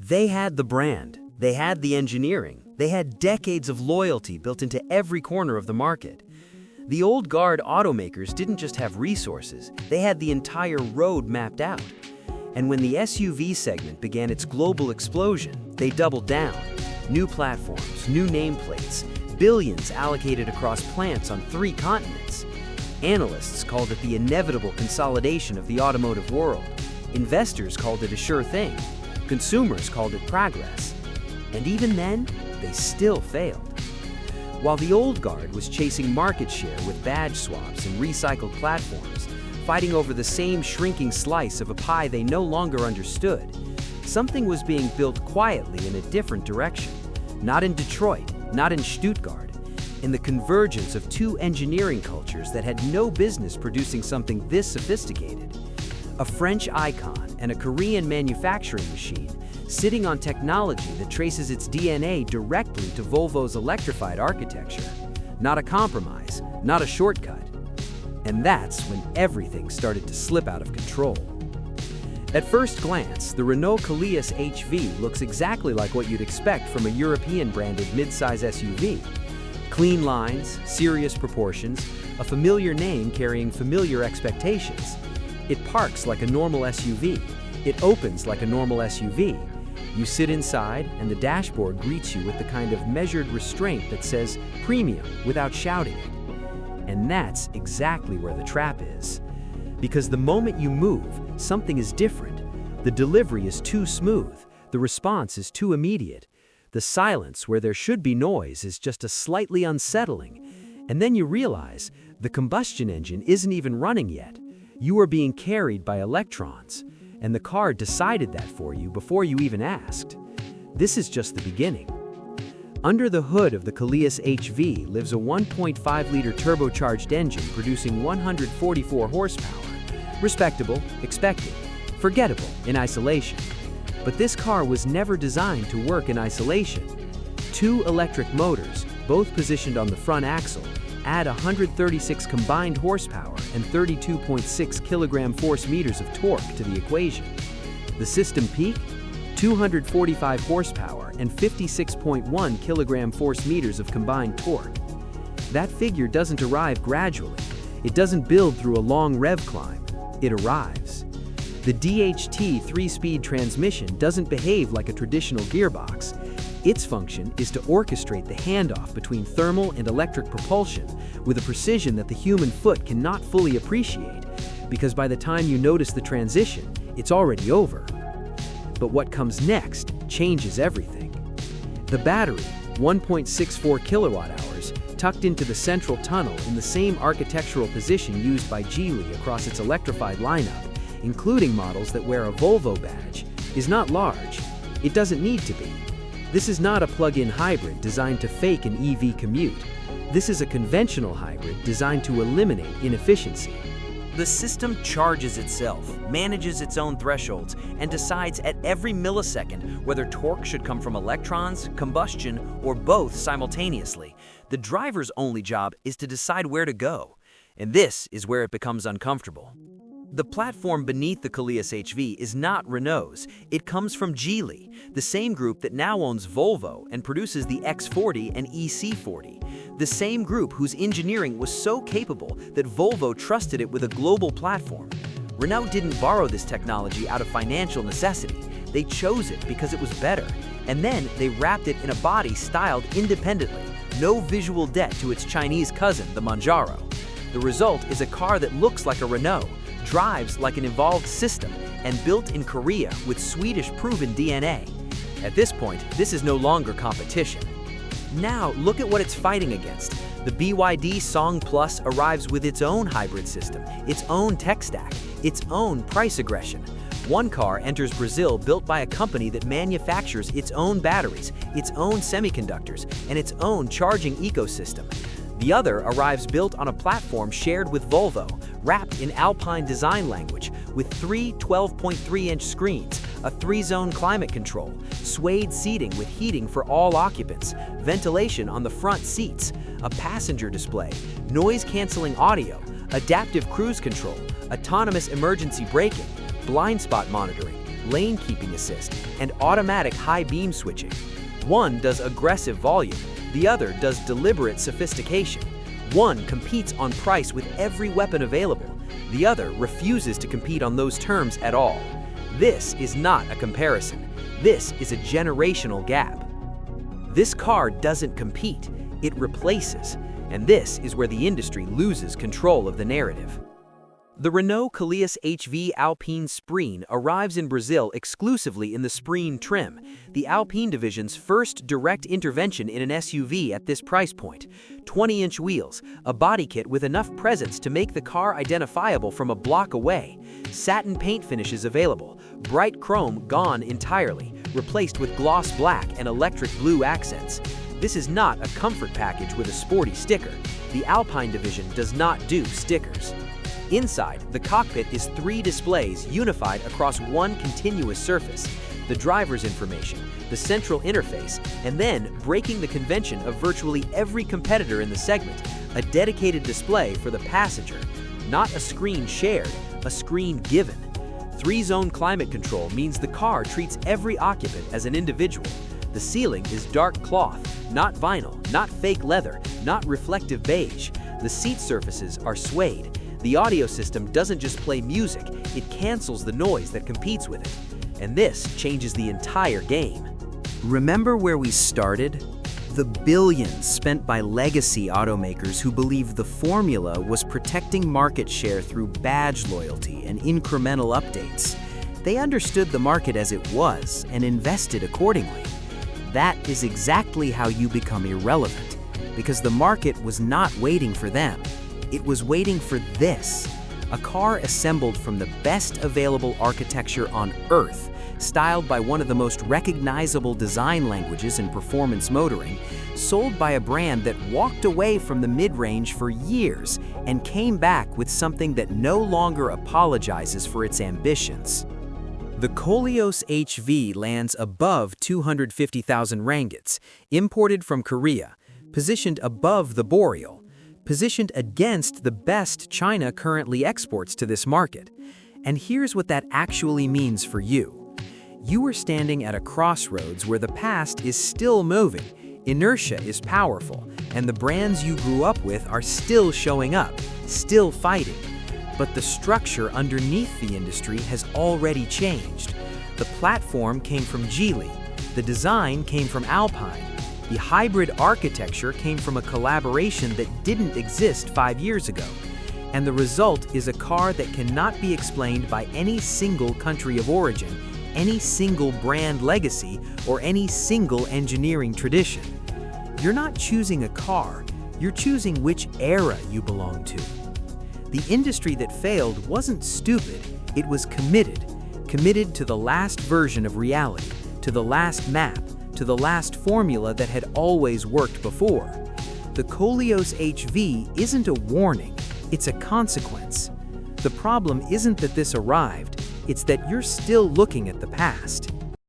They had the brand, they had the engineering, they had decades of loyalty built into every corner of the market. The old guard automakers didn't just have resources, they had the entire road mapped out. And when the SUV segment began its global explosion, they doubled down. New platforms, new nameplates, billions allocated across plants on 3 continents. Analysts called it the inevitable consolidation of the automotive world. Investors called it a sure thing. Consumers called it progress. And even then, they still failed. While the old guard was chasing market share with badge swaps and recycled platforms, fighting over the same shrinking slice of a pie they no longer understood, something was being built quietly in a different direction. Not in Detroit, not in Stuttgart, in the convergence of 2 engineering cultures that had no business producing something this sophisticated. A French icon and a Korean manufacturing machine sitting on technology that traces its DNA directly to Volvo's electrified architecture. Not a compromise, not a shortcut. And that's when everything started to slip out of control. At first glance, the Renault Koleos HV looks exactly like what you'd expect from a European-branded midsize SUV. Clean lines, serious proportions, a familiar name carrying familiar expectations. It parks like a normal SUV. It opens like a normal SUV. You sit inside, and the dashboard greets you with the kind of measured restraint that says premium without shouting it. And that's exactly where the trap is. Because the moment you move, something is different. The delivery is too smooth. The response is too immediate. The silence where there should be noise is just a slightly unsettling. And then you realize the combustion engine isn't even running yet. You are being carried by electrons. And the car decided that for you before you even asked. This is just the beginning. Under the hood of the Koleos HV lives a 1.5-liter turbocharged engine producing 144 horsepower. Respectable, expected, forgettable in isolation. But this car was never designed to work in isolation. 2 electric motors, both positioned on the front axle, add 136 combined horsepower and 32.6 kilogram force-meters of torque to the equation. The system peak? 245 horsepower and 56.1 kilogram force-meters of combined torque. That figure doesn't arrive gradually. It doesn't build through a long rev climb. It arrives. The DHT 3-speed transmission doesn't behave like a traditional gearbox. Its function is to orchestrate the handoff between thermal and electric propulsion with a precision that the human foot cannot fully appreciate, because by the time you notice the transition, it's already over. But what comes next changes everything. The battery, 1.64 kilowatt hours, tucked into the central tunnel in the same architectural position used by Geely across its electrified lineup, including models that wear a Volvo badge, is not large. It doesn't need to be. This is not a plug-in hybrid designed to fake an EV commute. This is a conventional hybrid designed to eliminate inefficiency. The system charges itself, manages its own thresholds, and decides at every millisecond whether torque should come from electrons, combustion, or both simultaneously. The driver's only job is to decide where to go. And this is where it becomes uncomfortable. The platform beneath the Koleos HV is not Renault's. It comes from Geely, the same group that now owns Volvo and produces the X40 and EC40. The same group whose engineering was so capable that Volvo trusted it with a global platform. Renault didn't borrow this technology out of financial necessity. They chose it because it was better. And then they wrapped it in a body styled independently. No visual debt to its Chinese cousin, the Manjaro. The result is a car that looks like a Renault, drives like an evolved system, and built in Korea with Swedish-proven DNA. At this point, this is no longer competition. Now, look at what it's fighting against. The BYD Song Plus arrives with its own hybrid system, its own tech stack, its own price aggression. One car enters Brazil built by a company that manufactures its own batteries, its own semiconductors, and its own charging ecosystem. The other arrives built on a platform shared with Volvo, wrapped in Alpine design language, with 3 12.3-inch screens, a 3-zone climate control, suede seating with heating for all occupants, ventilation on the front seats, a passenger display, noise-canceling audio, adaptive cruise control, autonomous emergency braking, blind spot monitoring, lane keeping assist, and automatic high beam switching. One does aggressive volume, the other does deliberate sophistication. One competes on price with every weapon available, the other refuses to compete on those terms at all. This is not a comparison. This is a generational gap. This car doesn't compete, it replaces, and this is where the industry loses control of the narrative. The Renault Koleos HV Alpine Spreen arrives in Brazil exclusively in the Spreen trim, the Alpine division's first direct intervention in an SUV at this price point. 20-inch wheels, a body kit with enough presence to make the car identifiable from a block away. Satin paint finishes available, bright chrome gone entirely, replaced with gloss black and electric blue accents. This is not a comfort package with a sporty sticker. The Alpine division does not do stickers. Inside, the cockpit is 3 displays unified across one continuous surface: the driver's information, the central interface, and then, breaking the convention of virtually every competitor in the segment, a dedicated display for the passenger. Not a screen shared, a screen given. 3-zone climate control means the car treats every occupant as an individual. The ceiling is dark cloth, not vinyl, not fake leather, not reflective beige. The seat surfaces are suede. The audio system doesn't just play music, it cancels the noise that competes with it. And this changes the entire game. Remember where we started? The billions spent by legacy automakers who believed the formula was protecting market share through badge loyalty and incremental updates. They understood the market as it was and invested accordingly. That is exactly how you become irrelevant, because the market was not waiting for them. It was waiting for this, a car assembled from the best available architecture on Earth, styled by one of the most recognizable design languages in performance motoring, sold by a brand that walked away from the mid-range for years and came back with something that no longer apologizes for its ambitions. The Koleos HV lands above 250,000 rangots, imported from Korea, positioned above the Boreal, positioned against the best China currently exports to this market. And here's what that actually means for you. You are standing at a crossroads where the past is still moving, inertia is powerful, and the brands you grew up with are still showing up, still fighting. But the structure underneath the industry has already changed. The platform came from Geely, the design came from Alpine, the hybrid architecture came from a collaboration that didn't exist 5 years ago. And the result is a car that cannot be explained by any single country of origin, any single brand legacy, or any single engineering tradition. You're not choosing a car, you're choosing which era you belong to. The industry that failed wasn't stupid, it was committed. Committed to the last version of reality, to the last map, to the last formula that had always worked before. The Koleos HV isn't a warning, it's a consequence. The problem isn't that this arrived, it's that you're still looking at the past.